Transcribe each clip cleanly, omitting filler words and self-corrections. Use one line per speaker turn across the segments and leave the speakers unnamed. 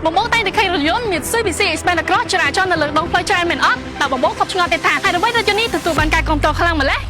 បងបងតែខេរថយន្តមាន CBC Expander Cross ចរាចរណ៍នៅលើដងផ្លូវច្រើនមែនអត់តែបងបងគាត់ឆ្ងល់ទេថាហើយអ្វីរថយន្តនេះទទួលបានការគាំទ្រខ្លាំងម្ល៉េះ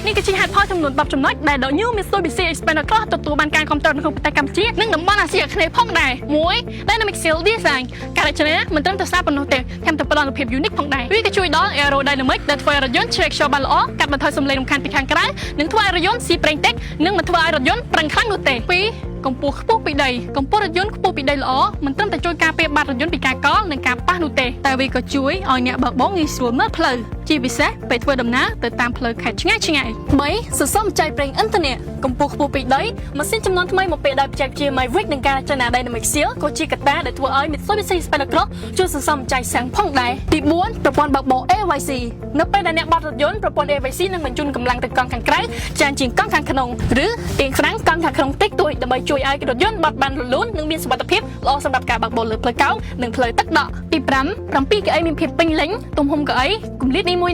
នេះគឺជាហេតុផលចំនួន10ចំណុចដែលដកញូ Mitsubishi Expander Cross ទទួលបានការគាំទ្រក្នុងប្រទេសកម្ពុជានិងតំបន់អាស៊ីអាគ្នេយ៍ផងដែរ1 Dynamic Sill Design ការរចនាមិនត្រឹមតែស្អាតប៉ុណ្ណោះទេថែមទាំងផ្ដល់នូវភាព unique ផងដែរវាក៏ជួយដល់ Aerodynamic ដែលធ្វើឲ្យរថយន្តជ្រែកខ្យល់បានល្អកាត់បន្ថយសំឡេងរំខានពីខាងក្រៅនិងធ្វើឲ្យរថយន្តស៊ីប្រេងតិចនិងមិនធ្វើឲ្យរថយន្តប្រឹងខ្លាំងនោះទេ2កម្ពស់ខ្ពស់ពីដីកម្ពស់រថយន្តខ្ពស់ពីដីល្អមិនត្រឹមតែជួយការពារបាតរថយន្តពីការកលនិងការប៉ះនោះទេតែវាក៏ជួយឲ្យអ្នកបើកបរងាយស្រួលមើលផ្លូវជាពិសេសពេលធ្វើដំណើរទៅតាមផ្លូវខេត្តឆ្ងាយៗ3សន្សំចៃប្រេងឥន្ធនៈកម្ពស់ខ្ពស់ពីដីម៉ាស៊ីនចំនួនថ្មីមកពេលដោយបច្ចេកវិទ្យា Maverick និងការរចនា Dynamic Sill ក៏ជាកត្តាដែលធ្វើឲ្យ Mitsubishi Expander Cross ជួយសន្សំចៃសាំងផងដែរទី4ប្រព័ន្ធបើកបរ AYC នៅពេលដែលអ្នកបើករថយន្តប្រព័ន្ធ AYC នឹងបញ្ជូនកម្លាំងទៅកង់ខាងក្រៅច្រើនជាងកង់ខាងក្នុងឬទាញខ្លាំងកង់ខាងក្នុងតិចតួចដើម្បីជួយឲ្យរថយន្តបត់បានរលូននិងមានសុវត្ថិភាពល្អសម្រាប់ការបើកបរលើផ្លូវកោងនិងផ្លូវទឹកដក់ទី5 7កៅអីមានភាពពេញលេញទំហំកៅអីគម្លាតនីមួយ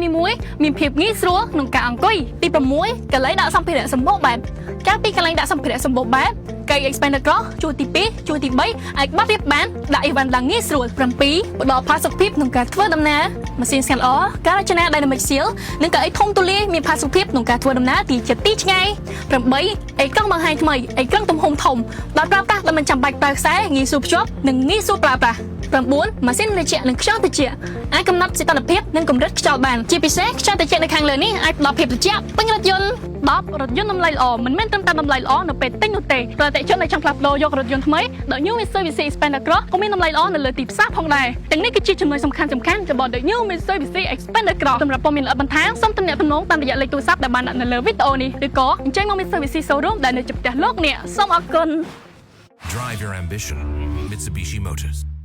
មានភាពងាយស្រួលក្នុងការអង្គុយទី6កន្លែងដាក់សម្ភារៈសម្បូរបែបកាលពីកន្លែងដាក់សម្ភារៈសម្បូរបែបកៅ Expander Cross ជួរទី2ជួរទី3អាចបាត់រៀបបានដាក់អីវ៉ាន់ឡើងងាយស្រួល7ផ្ដល់ផាសុកភាពក្នុងការធ្វើដំណើរម៉ាស៊ីនស្កានល្អការរចនា Dynamic Sill និងកៅអីធំទូលាយមានផាសុកភាពក្នុងការធ្វើដំណើរទីជិតទីឆ្ងាយ8អេក្រង់បង្ហាញថ្មីអេក្រង់ទំហំធំដល់ប្រើប្រាស់ដែលមិនចាំបាច់ប្រើខ្សែងាយស្រួលភ្ជាប់និងងាយស្រួលប្រើប្រាស់9ម៉ាស៊ីនត្រជាក់និងខ្យល់ត្រជាក់អាចកំណត់សីតុណ្ហភាពនិងកម្រិតខ្យល់បានជាពិសេសខ្យល់ត្រជាក់នៅខាងលើនេះអាចផ្ដល់ភាពត្រជាក់ពេញរថយន្ត10រថយន្តតម្លៃល្អមិនមែនត្រឹមតែតម្លៃល្អនៅពេលទិញនោះទេប្រតិជនដែលចង់ផ្លាស់ប្ដូរយករថយន្តថ្មីដក New Mitsubishi Expander Cross ក៏មានតម្លៃល្អនៅលើទីផ្សារផងដែរទាំងនេះគឺជាចំណុចសំខាន់របស់ The New Mitsubishi Expander Cross សម្រាប់ព័ត៌មានល្អបន្ថែមសូមទំនាក់ទំនងតាមរយៈលេខទូរស័ព្ទដែលបានដាក់នៅលើវីដេអូនេះឬក៏អញ្ជើញមក Mitsubishi Showroom ដែលនៅជិតផ្ទះលោកអ្នកសូមអរគុណ
Drive your ambition, Mitsubishi Motors.